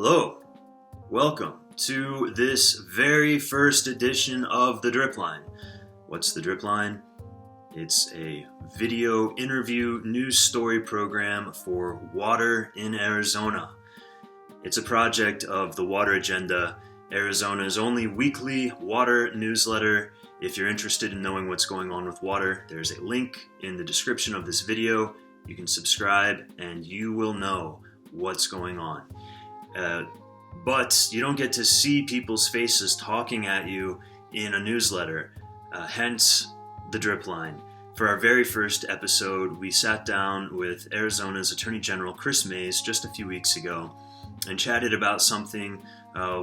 Hello, welcome to this very first edition of The Drip Line. What's The Drip Line? It's a video interview news story program for water in Arizona. It's a project of the Water Agenda, Arizona's only weekly water newsletter. If you're interested in knowing what's going on with water, there's a link in the description of this video. You can subscribe and you will know what's going on. But you don't get to see people's faces talking at you in a newsletter, hence the drip line. For our very first episode, we sat down with Arizona's Attorney General Kris just a few weeks ago and chatted about something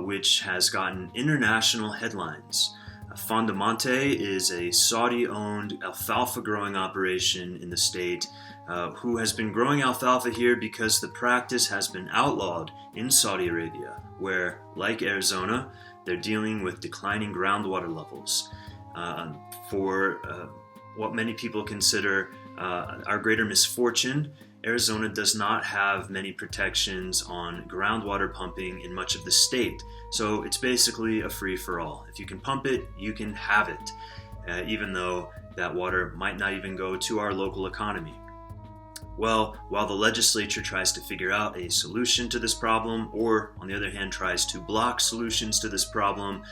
which has gotten international headlines. Fondomonte is a Saudi-owned alfalfa growing operation in the state who has been growing alfalfa here because the practice has been outlawed in Saudi Arabia, where, like Arizona, they're dealing with declining groundwater levels. For what many people consider our greater misfortune, Arizona does not have many protections on groundwater pumping in much of the state. So it's basically a free-for-all. If you can pump it, you can have it, even though that water might not even go to our local economy. Well, while the legislature tries to figure out a solution to this problem, or on the other hand tries to block solutions to this problem,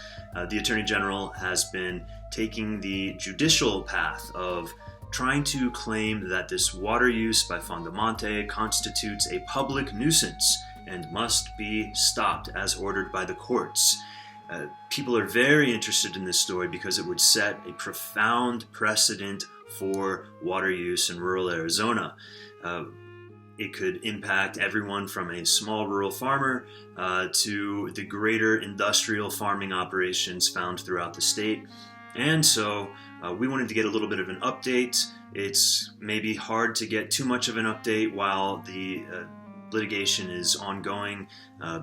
the Attorney General has been taking the judicial path of trying to claim that this water use by Fondomonte constitutes a public nuisance and must be stopped as ordered by the courts. People are very interested in this story because it would set a profound precedent for water use in rural Arizona. It could impact everyone from a small rural farmer to the greater industrial farming operations found throughout the state. And so we wanted to get a little bit of an update. It's maybe hard to get too much of an update while the litigation is ongoing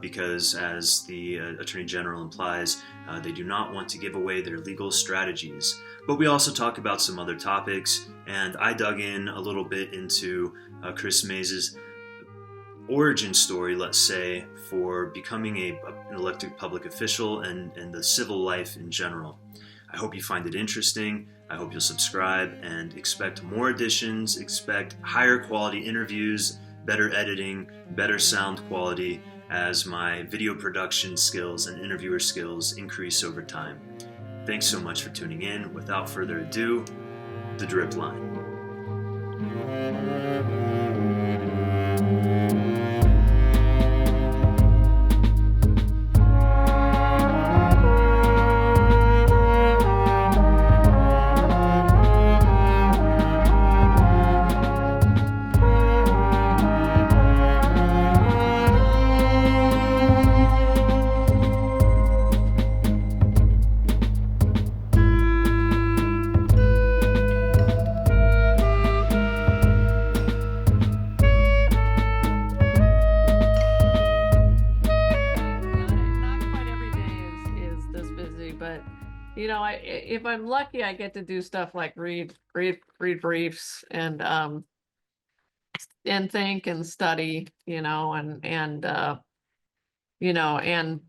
because, as the Attorney General implies, they do not want to give away their legal strategies. But we also talk about some other topics, and I dug in a little bit into Kris Mays' origin story, let's say, for becoming an elected public official and the civil life in general. I hope you find it interesting. I hope you'll subscribe and expect more editions, expect higher quality interviews, better editing, better sound quality as my video production skills and interviewer skills increase over time. Thanks so much for tuning in. Without further ado, The Drip Line. If I'm lucky, I get to do stuff like read briefs and think and study, and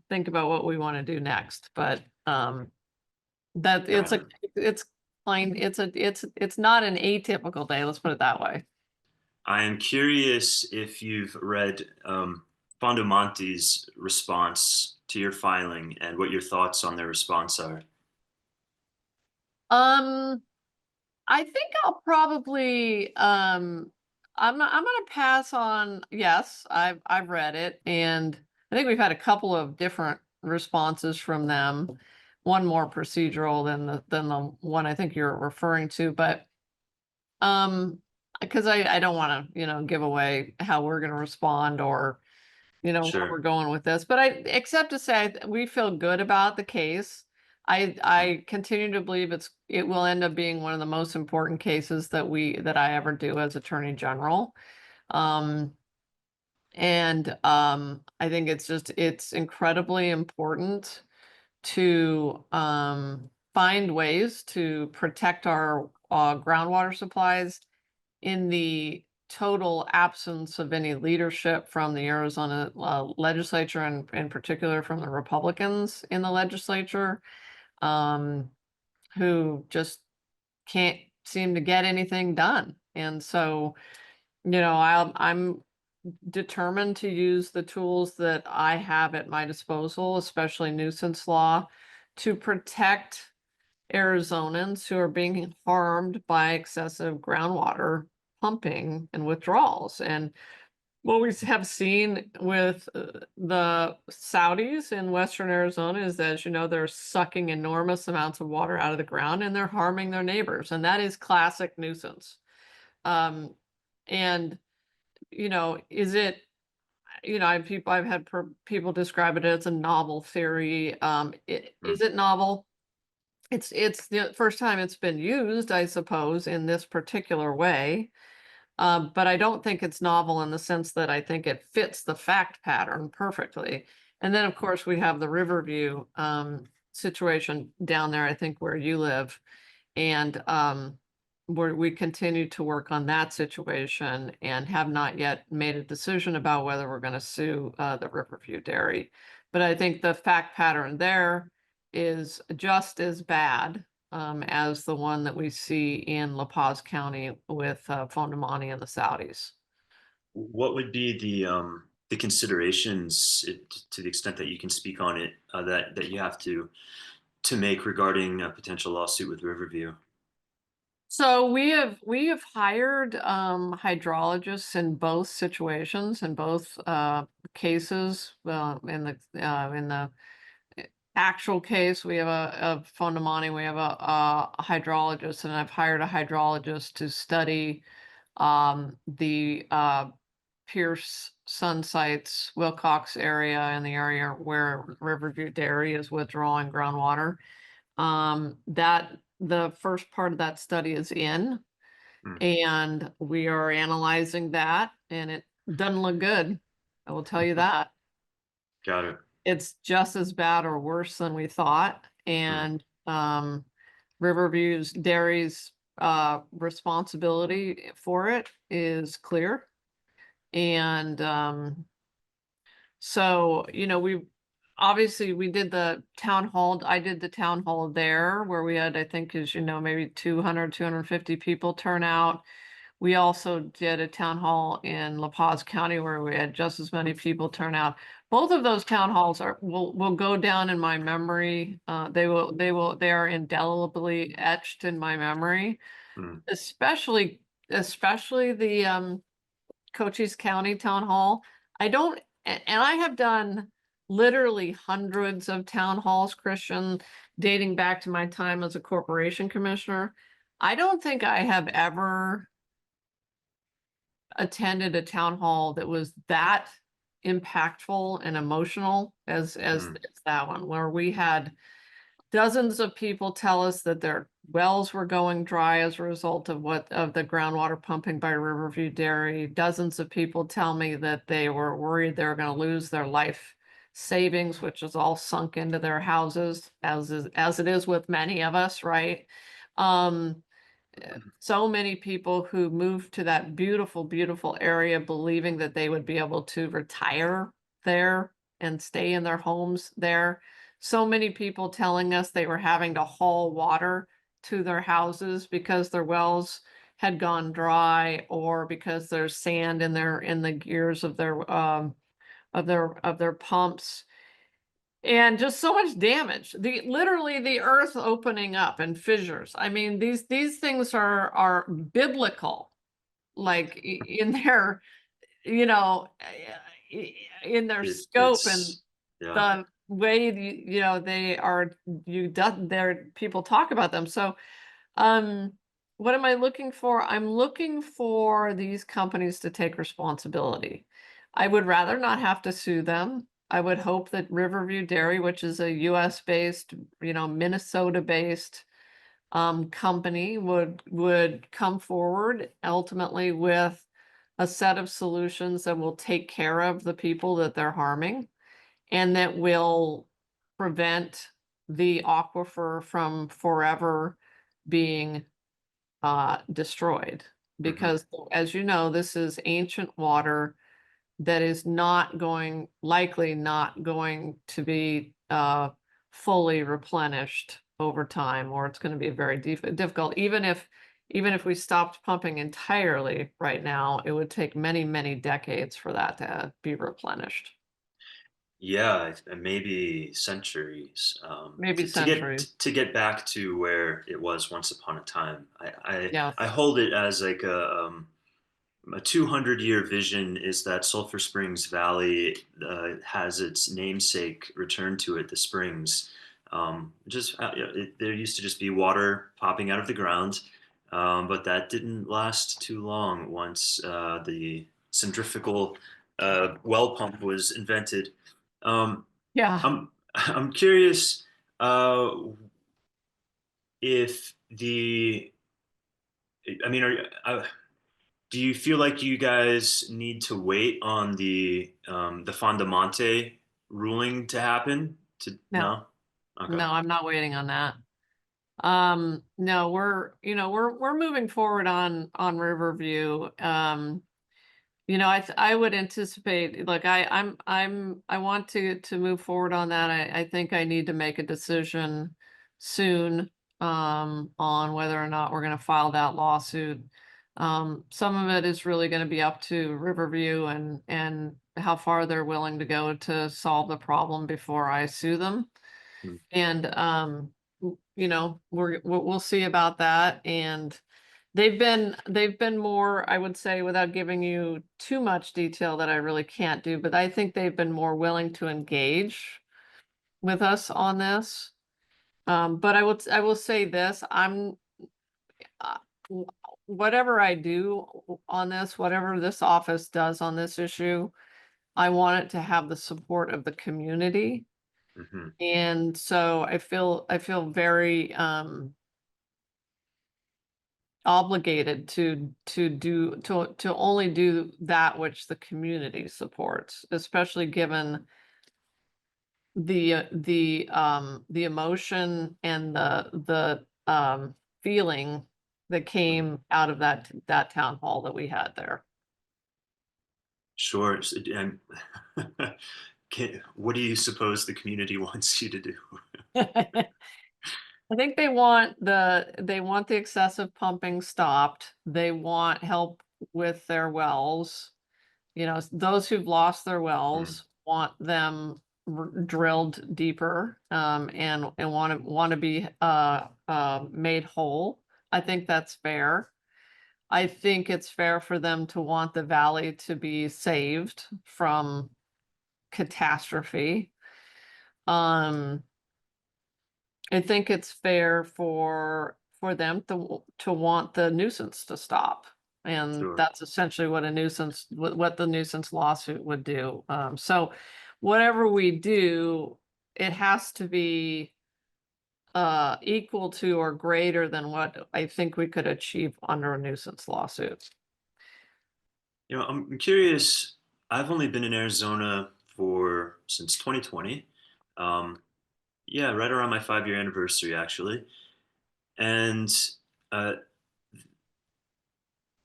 think about what we want to do next. But that it's not an atypical day. Let's put it that way. I am curious if you've read Fondomonte's response to your filing and what your thoughts on their response are. I think I'll probably I'm gonna pass on. Yes, I've read it, and I think we've had a couple of different responses from them. One more procedural than the one I think you're referring to, but because I don't want to give away how we're going to respond or Sure. where we're going with this, but except to say we feel good about the case. I continue to believe it will end up being one of the most important cases that I ever do as Attorney General. I think it's incredibly important to find ways to protect our groundwater supplies in the total absence of any leadership from the Arizona legislature, and in particular from the Republicans in the legislature, um, who just can't seem to get anything done. And so, I'm determined to use the tools that I have at my disposal, especially nuisance law, to protect Arizonans who are being harmed by excessive groundwater pumping and withdrawals. And what we have seen with the Saudis in Western Arizona is that, they're sucking enormous amounts of water out of the ground and they're harming their neighbors. And that is classic nuisance. Um, and, is it, I've had people describe it as a novel theory. Mm. Is it novel? It's the first time it's been used, I suppose, in this particular way. But I don't think it's novel in the sense that I think it fits the fact pattern perfectly. And then, of course, we have the Riverview situation down there, I think, where you live. And where we continue to work on that situation and have not yet made a decision about whether we're going to sue the Riverview Dairy. But I think the fact pattern there is just as bad as the one that we see in La Paz County with Fondomonte and the Saudis. What would be the considerations, to the extent that you can speak on it, that you have to make regarding a potential lawsuit with Riverview? So we have hired hydrologists in both situations, in both cases. In the actual case, we have a Fondomonte, we have a hydrologist, and I've hired a hydrologist to study the Pierce Sun Sites, Wilcox area, and the area where Riverview Dairy is withdrawing groundwater. That the first part of that study is in, Mm. and we are analyzing that, and it doesn't look good. I will tell you that. Got it. It's just as bad or worse than we thought. Mm. And Riverview's Dairy's responsibility for it is clear. And so, we did the town hall. I did the town hall there where we had, I think, maybe 250 people turn out. We also did a town hall in La Paz County where we had just as many people turn out. Both of those town halls will go down in my memory. They are indelibly etched in my memory, Mm. especially the Cochise County Town Hall. And I have done literally hundreds of town halls, Christian, dating back to my time as a corporation commissioner. I don't think I have ever attended a town hall that was that impactful and emotional as Mm. that one, where we had dozens of people tell us that their wells were going dry as a result of the groundwater pumping by Riverview Dairy. Dozens of people tell me that they were worried they were going to lose their life savings, which is all sunk into their houses, as it is with many of us, right? Um, so many people who moved to that beautiful, beautiful area believing that they would be able to retire there and stay in their homes there. So many people telling us they were having to haul water to their houses because their wells had gone dry, or because there's sand in the gears of their pumps. And just so much damage. Literally the earth opening up and fissures. I mean, these things are biblical, like in their, you know, in their scope and It's yeah. the way they are. Their people talk about them. So what am I looking for? I'm looking for these companies to take responsibility. I would rather not have to sue them. I would hope that Riverview Dairy, which is a US based, Minnesota based company, would come forward ultimately with a set of solutions that will take care of the people that they're harming, and that will prevent the aquifer from forever being destroyed. Hmm. because as you know, this is ancient water that is likely not going to be fully replenished over time, or it's going to be very difficult. Even if we stopped pumping entirely right now, it would take many, many decades for that to be replenished. Yeah, and maybe centuries. Maybe To get centuries. to get back to where it was once upon a time. I Yes. hold it as like a 200-year vision is that Sulphur Springs Valley has its namesake returned to it, the springs. There used to just be water popping out of the ground, but that didn't last too long once the centrifugal well pump was invented. Um, Yeah. I'm curious uh, if the I mean, do you feel like you guys need to wait on the Fondomonte ruling to happen? To No, no? Okay. no, I'm not waiting on that. No, we're moving forward on Riverview. I would anticipate, like, I want to move forward on that. I think I need to make a decision soon, on whether or not we're gonna file that lawsuit. Some of it is really gonna be up to Riverview and how far they're willing to go to solve the problem before I sue them. Hmm. And, we'll see about that. And they've been more, I would say, without giving you too much detail that I really can't do, but I think they've been more willing to engage with us on this. But I will say this, uh, w- whatever I do on this, whatever this office does on this issue, I want it to have the support of the community. Hmm. And so I feel very obligated to only do that which the community supports, especially given the emotion and the feeling that Hmm. came out of that town hall that we had there. Sure. And what do you suppose the community wants you to do? I think they want the excessive pumping stopped. They want help with their wells. Those who've lost their Hmm. wells want them drilled deeper, and want to be made whole. I think that's fair. I think it's fair for them to want the valley to be saved from catastrophe. Um, I think it's fair for them to want the nuisance to stop. And Sure. that's essentially what the nuisance lawsuit would do. So whatever we do, it has to be equal to or greater than what I think we could achieve under a nuisance lawsuit. I'm curious. I've only been in Arizona for since 2020. Um, yeah, right around my 5-year anniversary, actually. And uh,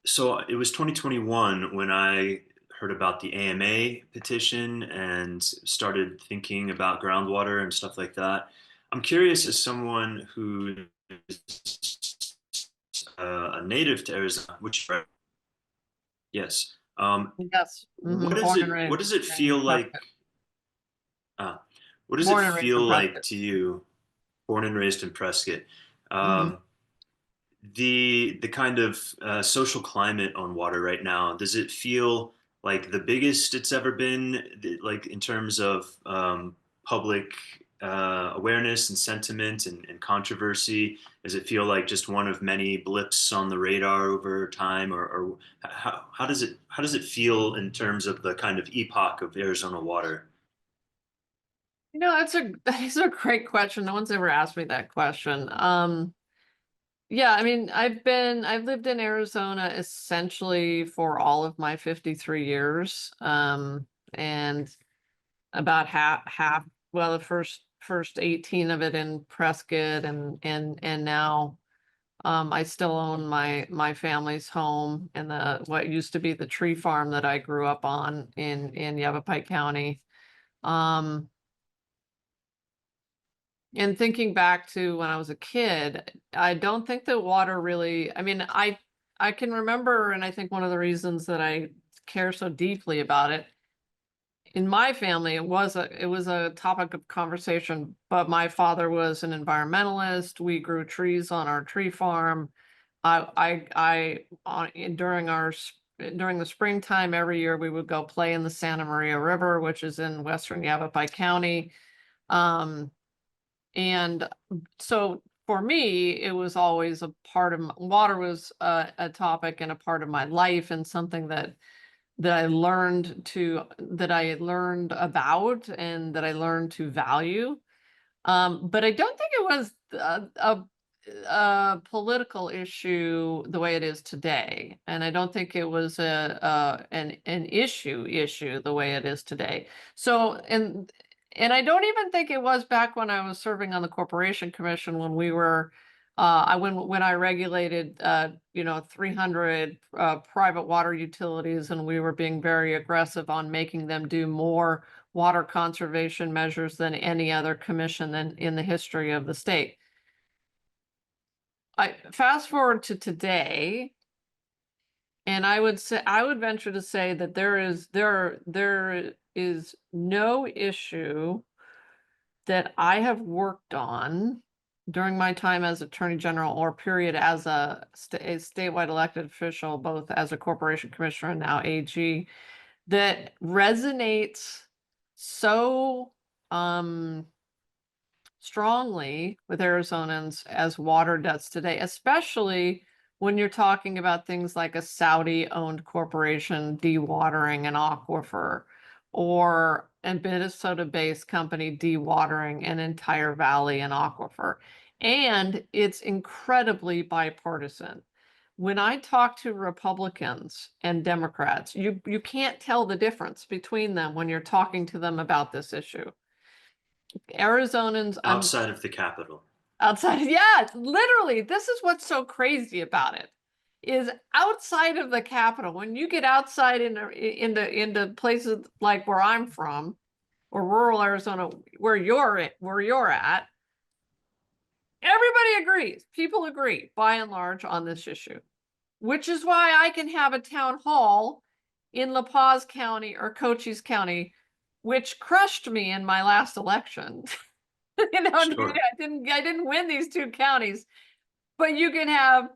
so it was 2021 when I heard about the AMA petition and started thinking about groundwater and stuff like that. I'm curious, as someone who is a native to Arizona, which yes, Yes. Born and what raised does it in feel like? Prescott. Uh, what does it Born and raised feel in like Prescott. to you, born and raised in Prescott? Mhm. Um, the kind of social climate on water right now, does it feel like the biggest it's ever been, like in terms of public awareness and sentiment and controversy? Does it feel like just one of many blips on the radar over time, or how does it feel in terms of the kind of epoch of Arizona water? That is a great question. No one's ever asked me that question. Yeah, I mean, I've lived in Arizona essentially for all of my 53 years. And about well, the first 18 of it in Prescott, and now I still own my family's home and the what used to be the tree farm that I grew up on in Yavapai County. Um, and thinking back to when I was a kid, I don't think that water really, I mean, I can remember, and I think one of the reasons that I care so deeply about it, in my family, it was a topic of conversation, but my father was an environmentalist. We grew trees on our tree farm. During the springtime every year, we would go play in the Santa Maria River, which is in western Yavapai County. Um, and so for me, it was always a part of water was a topic and a part of my life, and something that I learned about and that I learned to value. But I don't think it was a political issue the way it is today, and I don't think it was an issue the way it is today. So and I don't even think it was back when I was serving on the Corporation Commission when we were when I regulated 300 private water utilities, and we were being very aggressive on making them do more water conservation measures than any other commission in the history of the state. I fast forward to today, and I would venture to say that there is no issue that I have worked on during my time as Attorney General or period as a statewide elected official, both as a corporation commissioner and now AG, that resonates so strongly with Arizonans as water does today, especially when you're talking about things like a Saudi-owned corporation dewatering an aquifer, or a Minnesota-based company dewatering an entire valley and aquifer. And it's incredibly bipartisan. When I talk to Republicans and Democrats, you can't tell the difference between them when you're talking to them about this issue. Arizonans Outside of the capital. outside, yeah, literally, this is what's so crazy about it, is outside of the capital, when you get outside into places like where I'm from, or rural Arizona, where you're at, everybody agrees. People agree by and large on this issue, which is why I can have a town hall in La Paz County or Cochise County, which crushed me in my last election. Sure. I didn't win these two counties, but you can have,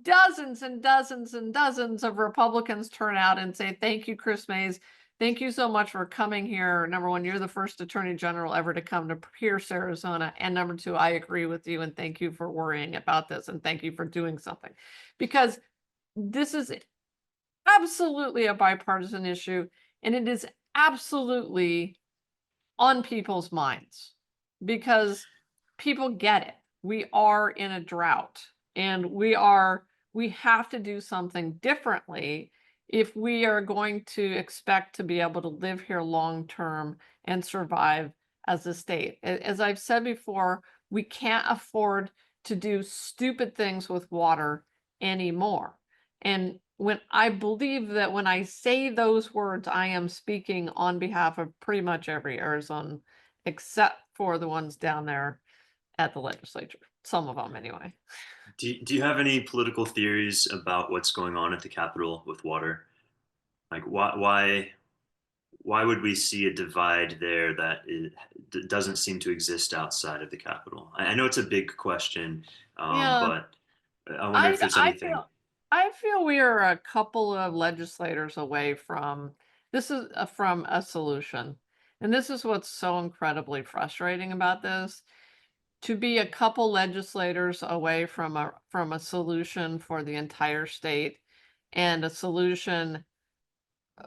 dozens and dozens and dozens of Republicans turn out and say, thank you, Kris Mayes. Thank you so much for coming here. Number one, you're the first Attorney General ever to come to Pierce, Arizona. And number two, I agree with you and thank you for worrying about this and thank you for doing something. Because this is absolutely a bipartisan issue, and it is absolutely on people's minds because people get it. We are in a drought, and we have to do something differently if we are going to expect to be able to live here long term and survive as a state. As I've said before, we can't afford to do stupid things with water anymore. And when I believe that when I say those words, I am speaking on behalf of pretty much every Arizonan, except for the ones down there at the legislature. Some of them, anyway. Do you have any political theories about what's going on at the Capitol with water? Like, why would we see a divide there that doesn't seem to exist outside of the Capitol? I know it's a big question, Yeah, but I wonder I if there's I anything. feel I feel we are a couple of legislators away from from a solution. And this is what's so incredibly frustrating about this. To be a couple legislators away from a solution for the entire state, and a solution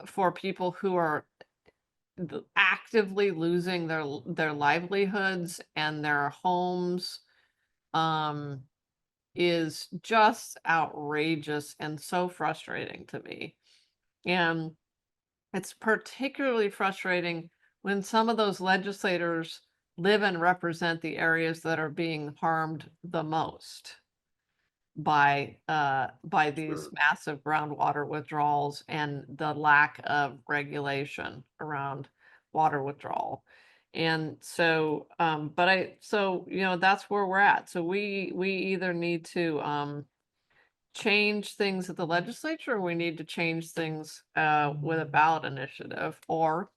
for people who are actively losing their livelihoods and their homes, um, is just outrageous and so frustrating to me. And it's particularly frustrating when some of those legislators live and represent the areas that are being harmed the most by these Sure. massive groundwater withdrawals and the lack of regulation around water withdrawal. And so, that's where we're at. So we either need to change things at the legislature, or we need to change things with a ballot initiative, or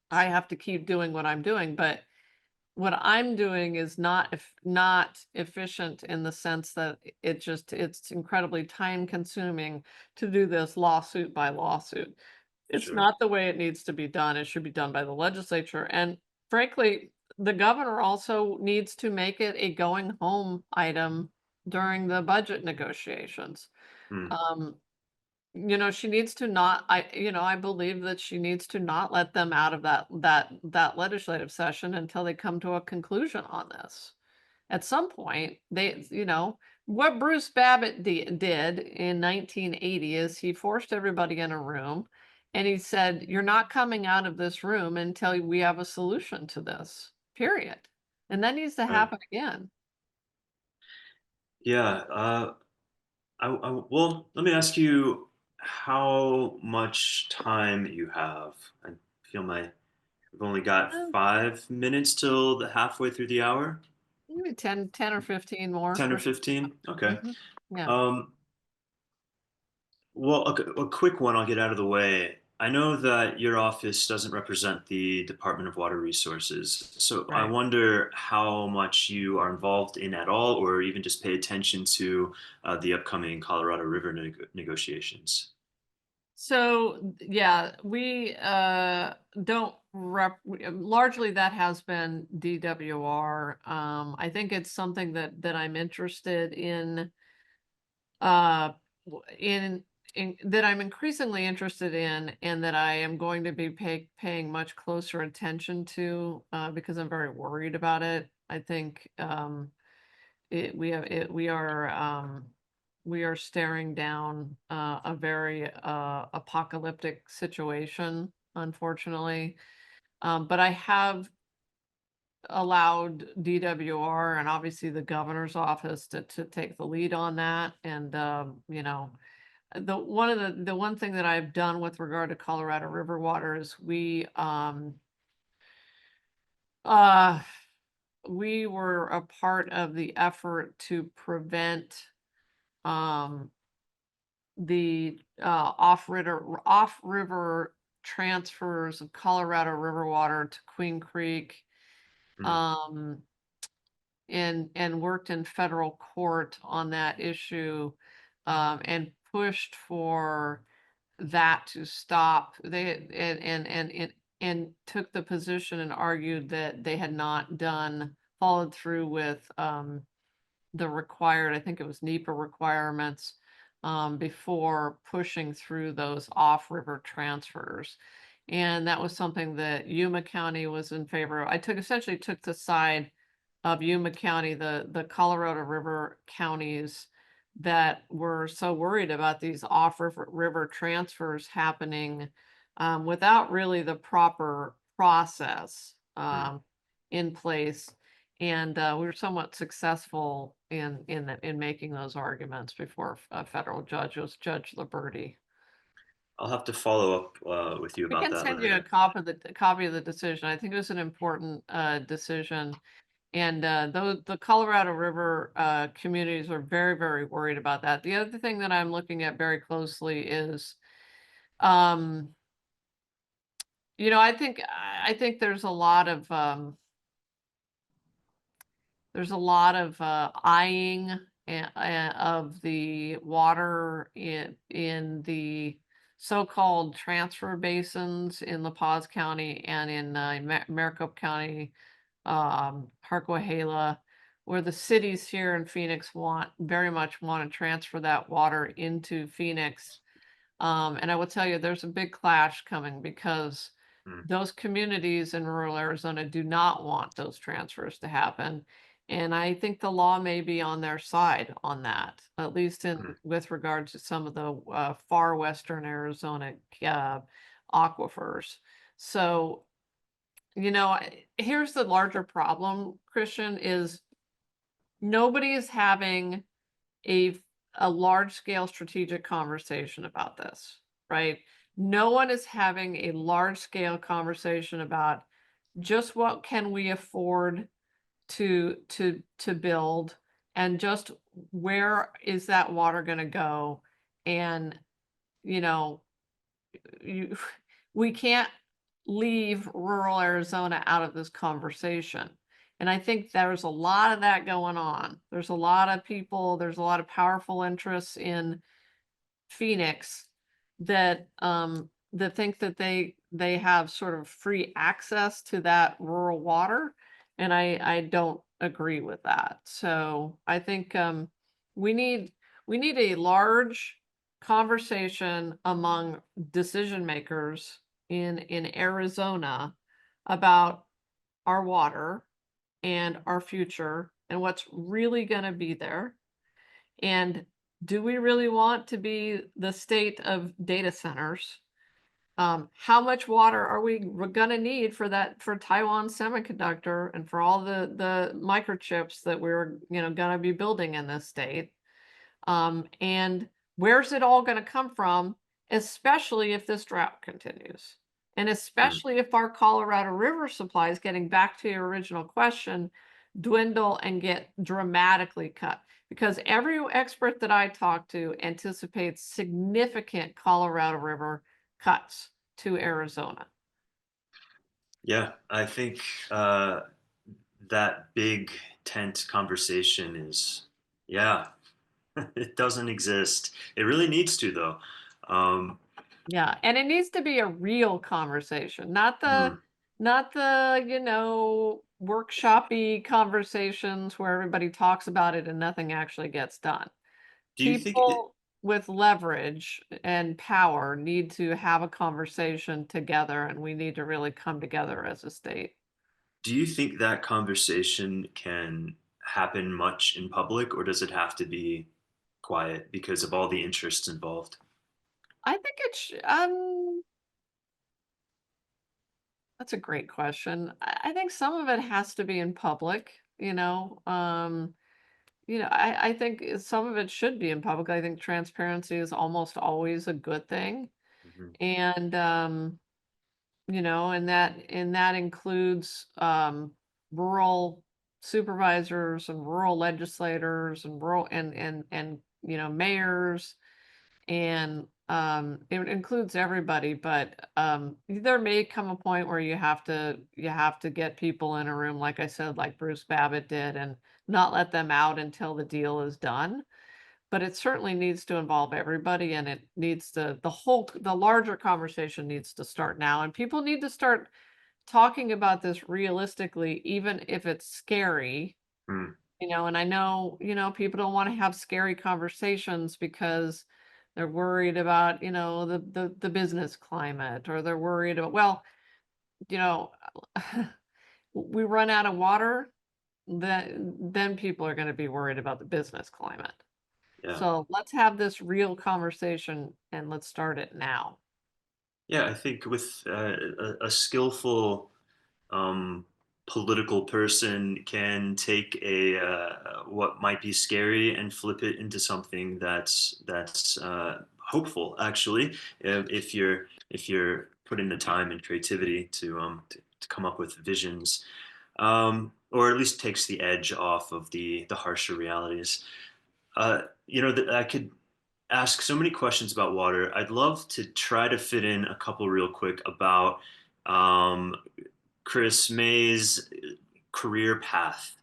I have to keep doing what I'm doing. But what I'm doing is not efficient in the sense that it's incredibly time consuming to do this lawsuit by lawsuit. It's Sure. not the way it needs to be done. It should be done by the legislature. And frankly, the governor also needs to make it a going home item during the budget negotiations. Hmm. Um, she needs to not I believe that she needs to not let them out of that legislative session until they come to a conclusion on this. At some point, what Bruce Babbitt did in 1980 is he forced everybody in a room and he said, "You're not coming out of this room until we have a solution to this." Period. And that needs to Right. happen again. Yeah. Well, let me ask you how much time you have. I feel we've only got Uh, 5 minutes till the halfway through the hour. Maybe 10 or 15 more 10 or or 15. Okay. Mhm. Yeah. Um, well, a quick one I'll get out of the way. I know that your office doesn't represent the Department of Water Resources, so I Right. wonder how much you are involved in at all, or even just pay attention to the upcoming Colorado River negotiations. So, yeah, we don't largely that has been DWR. I think it's something that I'm interested uh in that I'm increasingly interested in, and that I am going to be paying much closer attention to because I'm very worried about it. I think we are staring down a very apocalyptic situation, unfortunately. But I have allowed DWR and obviously the governor's office to take the lead on that. And the one thing that I've done with regard to Colorado River water is uh we were a part of the effort to prevent um the off river transfers of Colorado River water to Queen Creek, Hmm. um, and worked in federal court on that issue, and pushed for that to stop. They and took the position and argued that they had not followed through with the required, I think it was NEPA requirements, before pushing through those off-river transfers. And that was something that Yuma County was in favor of. Essentially took the side of Yuma County, the Colorado River counties that were so worried about these off-river transfers happening without really the proper process Hmm. in place. And we were somewhat successful in making those arguments before a federal judge. It was Judge Liberty. I'll have to follow up with you I about can that send you a later. copy of the decision. I think it was an important decision. And the Colorado River communities are very, very worried about that. The other thing that I'm looking at very closely is, um, I think there's a lot of eyeing of the water in the so-called transfer basins in La Paz County and in Maricopa County, Harquahala, where the cities here in Phoenix very much want to transfer that water into Phoenix. And I will tell you, there's a big clash coming because Hmm. those communities in rural Arizona do not want those transfers to happen. And I think the law may be on their side on that, at least Hmm. with regard to some of the far western Arizona aquifers. So Here's the larger problem, Christian, is nobody is having a a large scale strategic conversation about this, right? No one is having a large scale conversation about just what can we afford to build, and just where is that water going to go. And you know you we can't leave rural Arizona out of this conversation. And I think there's a lot of that going on. There's a lot of people, there's a lot of powerful interests in Phoenix that think that they have sort of free access to that rural water, and I don't agree with that. So I think we need we need a large conversation among decision makers in Arizona about our water and our future and what's really going to be there. And do we really want to be the state of data centers? How much water are we going to need for that, for Taiwan Semiconductor and for all the microchips that we're going to be building in this state? And where's it all going to come from, especially if this drought continues? And Hmm. especially if our Colorado River supplies, getting back to your original question, dwindle and get dramatically cut. Because every expert that I talk to anticipates significant Colorado River cuts to Arizona. Yeah, I think uh, that big tent conversation is, yeah, it doesn't exist. It really needs to, though. Um, Yeah, and it needs to be a real conversation, hmm. not the, workshoppy conversations where everybody talks about it and nothing actually gets done. Do you think it, People with leverage and power need to have a conversation together, and we need to really come together as a state. do you think that conversation can happen much in public, or does it have to be quiet because of all the interests involved? I think that's a great question. I think some of it has to be in public, I think some of it should be in public. I think transparency is almost always a good thing. Hmm. And and that includes rural supervisors and rural legislators and rural and mayors, and it includes everybody. But there may come a point where you have to get people in a room, like I said, like Bruce Babbitt did, and not let them out until the deal is done. But it certainly needs to involve everybody, and it needs to the larger conversation needs to start now, and people need to start talking about this realistically, even if it's scary. Hmm. And I know, people don't want to have scary conversations because they're worried about, the business climate, or they're worried about, well, you know, we run out of water, then people are going to be worried about the business climate. Yeah. So let's have this real conversation and let's start it now. Yeah, I think with a skillful um, political person can take a what might be scary and flip it into something that's hopeful. Actually, if you're putting the time and creativity to come up with visions, or at least takes the edge off of the harsher realities. That I could ask so many questions about water. I'd love to try to fit in a couple real quick about um, Kris May's career path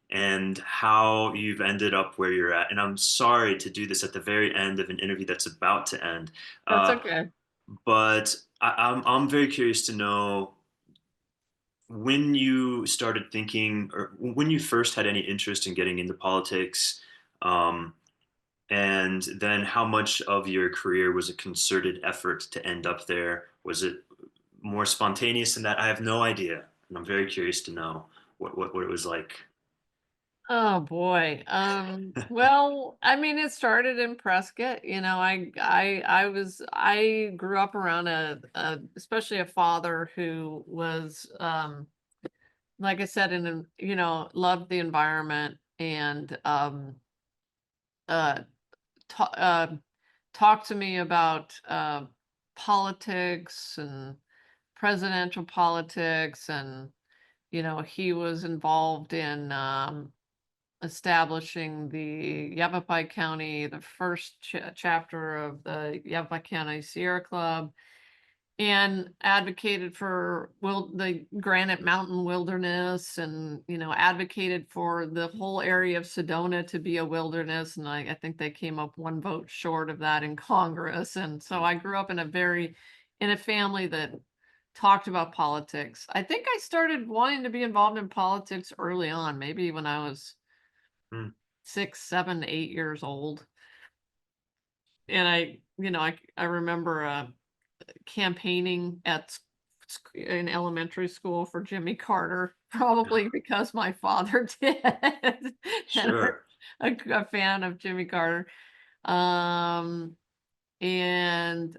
and how you've ended up where you're at. And I'm sorry to do this at the very end of an interview that's about to end, That's uh, okay. but I'm very curious to know when you started thinking, or when you first had any interest in getting into politics. Um, and then how much of your career was a concerted effort to end up there? Was it more spontaneous than that? I have no idea. And I'm very curious to know what it was like. Oh boy. Well, I mean, it started in Prescott. I grew up around especially a father who was like I said, loved the environment and uh ta talked to me about politics and presidential politics, and he was involved in establishing the Yavapai County, the first chapter of the Yavapai County Sierra Club, and advocated for the Granite Mountain Wilderness, and advocated for the whole area of Sedona to be a wilderness. And I think they came up one vote short of that in Congress. And so Mm, I grew up in a family that talked about politics. I think I started wanting to be involved in politics early on, maybe when I was mm, 6, 7, 8 years old. And I remember campaigning in elementary school for Jimmy Carter, probably because my father did, and sure. a fan of Jimmy Carter. Um, and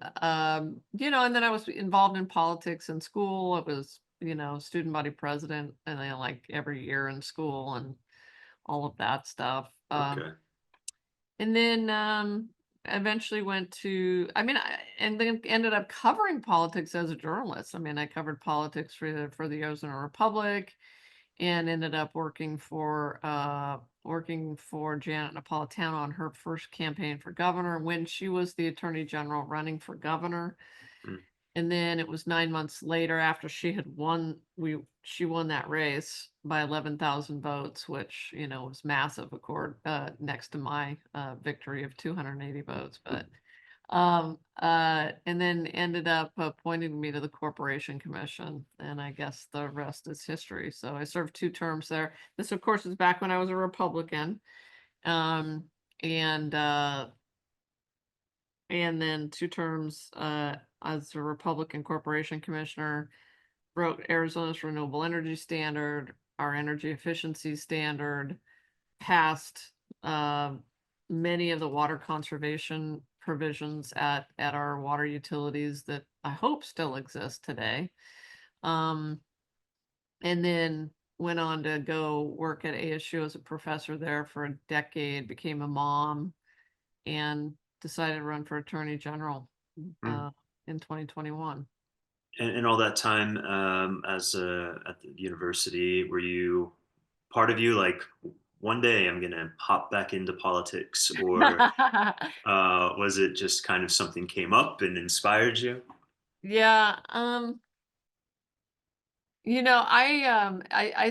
then I was involved in politics in school. I was, student body president, and then like every year in school and all of that stuff. Okay. And then eventually went to, and then ended up covering politics as a journalist. I mean, I covered politics for the Arizona Republic, and ended up working for Janet Napolitano on her first campaign for governor when she was the attorney general running for governor. Mm, And then it was 9 months later, after she won that race by 11,000 votes, which, was massive, next to my victory of 280 votes. But and then ended up appointing me to the Corporation Commission, and I guess the rest is history. So I served 2 terms there. This, of course, is back when I was a Republican. Um, and then 2 terms as a Republican Corporation Commissioner, wrote Arizona's renewable energy standard, our energy efficiency standard, passed uh, many of the water conservation provisions at our water utilities that I hope still exist today. Um, and then went on to go work at ASU as a professor there for a decade, became a mom, and decided to run for attorney general mm. uh, in 2021. And all that time at the university, were you part of you like one day I'm gonna hop back into politics, or was it just kind of something came up and inspired you? Yeah, I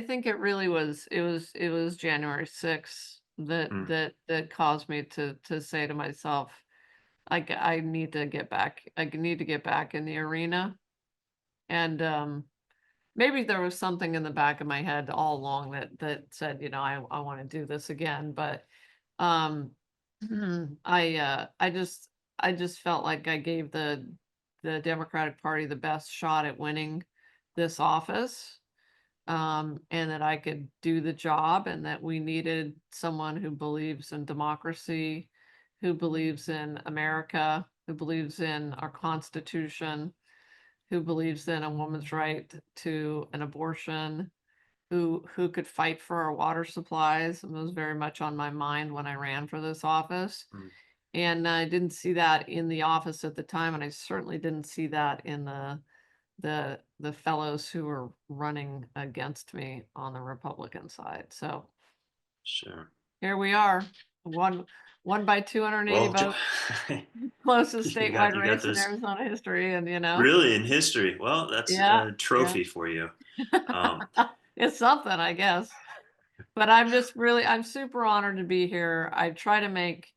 think it really was it was January 6th Mm, that caused me to say to myself, I need to get back. I need to get back in the arena. And maybe there was something in the back of my head all along that said, I want to do this again. But um I just felt like I gave the Democratic Party the best shot at winning this office, and that I could do the job, and that we needed someone who believes in democracy, who believes in America, who believes in our Constitution, who believes in a woman's right to an abortion, who could fight for our water supplies. It was very much on my mind when I ran for this office. mm, And I didn't see that in the office at the time, and I certainly didn't see that in the fellows who were running against me on the Republican side. So sure. here we are, one one by 280 Well, votes, closest you got statewide you got race in this Arizona history, and really in history. Well, that's yeah, a yeah. trophy for you. Um, It's something, I guess. But I'm super honored to be here. I try to make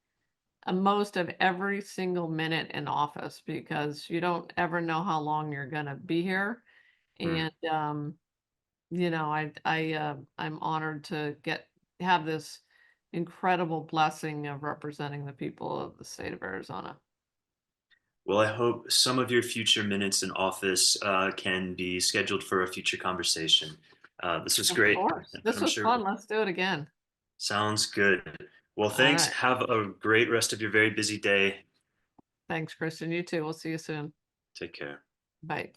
a most of every single minute in office, because you don't ever know how long you're gonna be here. mm. And I'm honored to have this incredible blessing of representing the people of the state of Arizona. Well, I hope some of your future minutes in office can be scheduled for a future conversation. This was Of great, course. and This I'm was sure fun. Let's do it again. Sounds good. Well, All thanks. right. Have a great rest of your very busy day. Thanks, Kristen. You too. We'll see you soon. Take care. Bye.